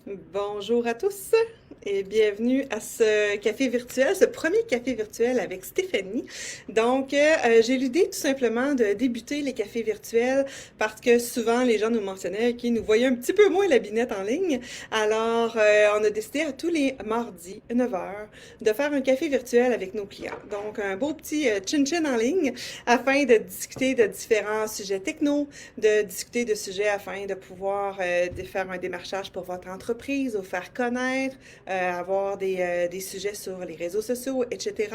Bonjour à tous et bienvenue à ce café virtuel, ce premier café virtuel avec Stéphanie. Donc, j'ai l'idée tout simplement de débuter les cafés virtuels parce que souvent les gens nous mentionnaient qu'ils nous voyaient un petit peu moins la binette en ligne. Alors, on a décidé à tous les mardis, 9 heures, de faire un café virtuel avec nos clients. Donc, un beau petit chin-chin en ligne afin de discuter de différents sujets techno, de discuter de sujets afin de pouvoir de faire un démarchage pour votre entreprise, vous faire connaître, avoir des sujets sur les réseaux sociaux, etc.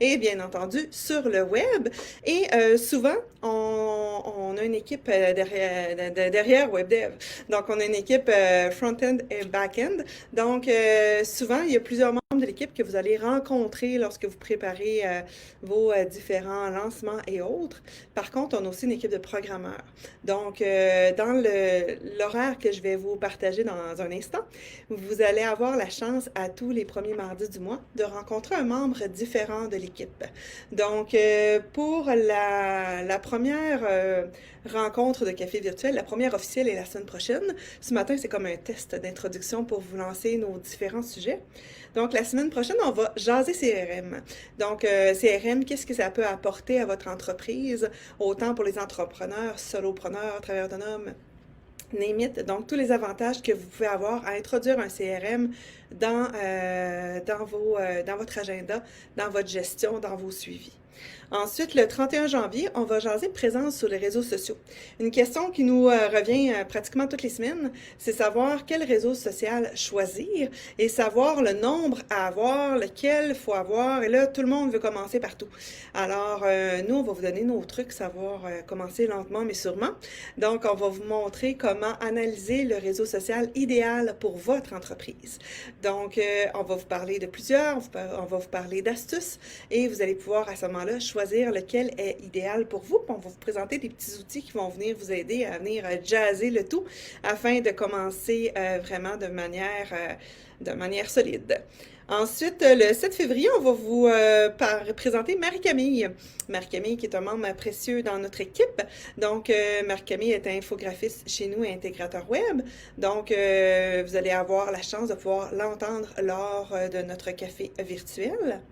Et bien entendu sur le web. Et souvent, on a une équipe derrière WebDev. Donc, on a une équipe front-end et back-end. Donc, souvent, il y a plusieurs membres de l'équipe que vous allez rencontrer lorsque vous préparez vos différents lancements et autres. Par contre, on a aussi une équipe de programmeurs. Donc, dans l'horaire que je vais vous partager dans un instant, vous allez avoir la chance à tous les premiers mardis du mois de rencontrer un membre différent de l'équipe. Donc, pour la première rencontre de café virtuel, la première officielle est la semaine prochaine. Ce matin, c'est comme un test d'introduction pour vous lancer nos différents sujets. Donc, la semaine prochaine, on va jaser CRM. Donc, CRM, qu'est-ce que ça peut apporter à votre entreprise, autant pour les entrepreneurs, solopreneurs, travailleurs autonomes, name it. Donc, tous les avantages que vous pouvez avoir à introduire un CRM dans votre agenda, dans votre gestion, dans vos suivis. Ensuite, le 31 janvier, on va jaser présence sur les réseaux sociaux. Une question qui nous revient pratiquement toutes les semaines, c'est savoir quel réseau social choisir et savoir le nombre à avoir, lequel il faut avoir. Et là, tout le monde veut commencer partout. Alors, nous, on va vous donner nos trucs, savoir commencer lentement mais sûrement. Donc, on va vous montrer comment analyser le réseau social idéal pour votre entreprise. Donc, on va vous parler de plusieurs, on va vous parler d'astuces et vous allez pouvoir à ce moment-là choisir lequel est idéal pour vous. Puis on va vous présenter des petits outils qui vont venir vous aider à venir jazzer le tout afin de commencer vraiment de manière solide. Ensuite, le 7 février, on va vous présenter Marie-Camille. Marie-Camille qui est un membre précieux dans notre équipe. Donc, Marie-Camille est infographiste chez nous et intégrateur web. Donc, vous allez avoir la chance de pouvoir l'entendre lors de notre café virtuel.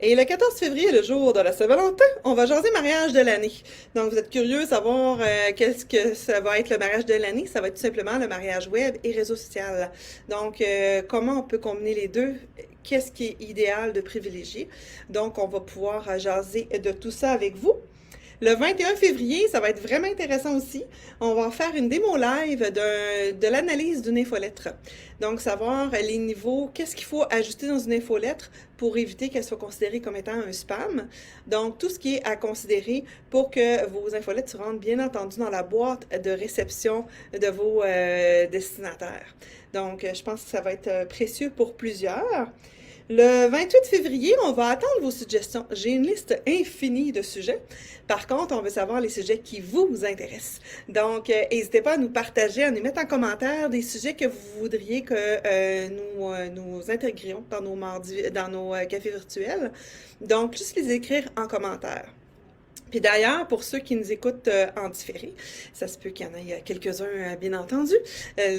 Et le 14 février, le jour de la Saint-Valentin, on va jaser mariage de l'année. Donc, vous êtes curieux de savoir qu'est-ce que ça va être le mariage de l'année? Ça va être tout simplement le mariage web et réseau social. Donc, comment on peut combiner les deux? Qu'est-ce qui est idéal de privilégier? Donc, on va pouvoir jaser de tout ça avec vous. Le 21 février, ça va être vraiment intéressant aussi. On va faire une démo live de l'analyse d'une infolettre. Donc, savoir les niveaux, qu'est-ce qu'il faut ajuster dans une infolettre pour éviter qu'elle soit considérée comme étant un spam. Donc, tout ce qui est à considérer pour que vos infolettres se rendent bien entendu dans la boîte de réception de vos destinataires. Donc, je pense que ça va être précieux pour plusieurs. Le 28 février, on va attendre vos suggestions. J'ai une liste infinie de sujets. Par contre, on veut savoir les sujets qui vous intéressent. Donc, n'hésitez pas à nous partager, à nous mettre en commentaire des sujets que vous voudriez que nous intégrions dans nos cafés virtuels. Donc, juste les écrire en commentaire. Puis d'ailleurs, pour ceux qui nous écoutent en différé, ça se peut qu'il y en ait quelques-uns, bien entendu.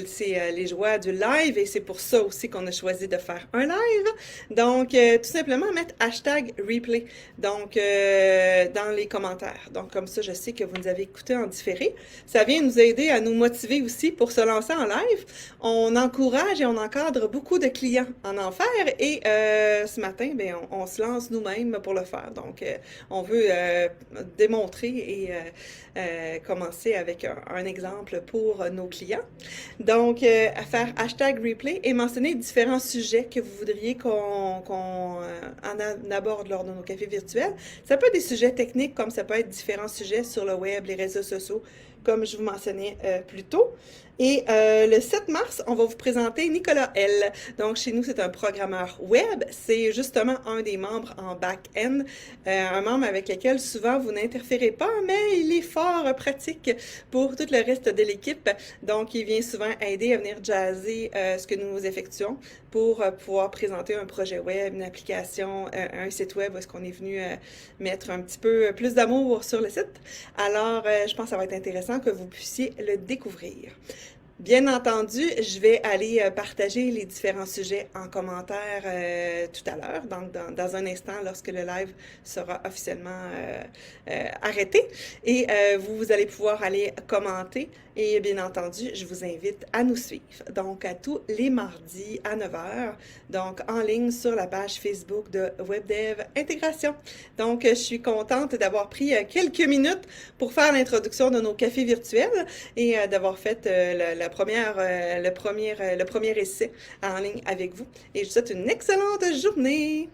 C'est les joies du live et c'est pour ça aussi qu'on a choisi de faire un live. Donc, tout simplement mettre hashtag replay donc, dans les commentaires. Donc, comme ça, je sais que vous nous avez écoutés en différé. Ça vient nous aider à nous motiver aussi pour se lancer en live. On encourage et on encadre beaucoup de clients en faire et ce matin, bien, on se lance nous-mêmes pour le faire. Donc, on veut démontrer et commencer avec un exemple pour nos clients. Donc, à faire hashtag replay et mentionner différents sujets que vous voudriez qu'on en aborde lors de nos cafés virtuels. Ça peut être des sujets techniques comme ça peut être différents sujets sur le web, les réseaux sociaux, comme je vous mentionnais plus tôt. Et le 7 mars, on va vous présenter Nicolas L. Donc, chez nous, c'est un programmeur web. C'est justement un des membres en back-end, un membre avec lequel souvent vous n'interférez pas, mais il est fort pratique pour tout le reste de l'équipe. Donc, il vient souvent aider à venir jazzer ce que nous effectuons pour pouvoir présenter un projet web, une application, un site web où est-ce qu'on est venu mettre un petit peu plus d'amour sur le site. Alors, je pense que ça va être intéressant que vous puissiez le découvrir. Bien entendu, je vais aller partager les différents sujets en commentaire tout à l'heure, donc dans un instant, lorsque le live sera officiellement arrêté. Et vous allez pouvoir aller commenter. Et bien entendu, je vous invite à nous suivre. Donc, à tous les mardis à 9 heures, donc en ligne sur la page Facebook de WebDev Intégration. Donc, je suis contente d'avoir pris quelques minutes pour faire l'introduction de nos cafés virtuels et d'avoir fait le premier essai en ligne avec vous. Et je vous souhaite une excellente journée!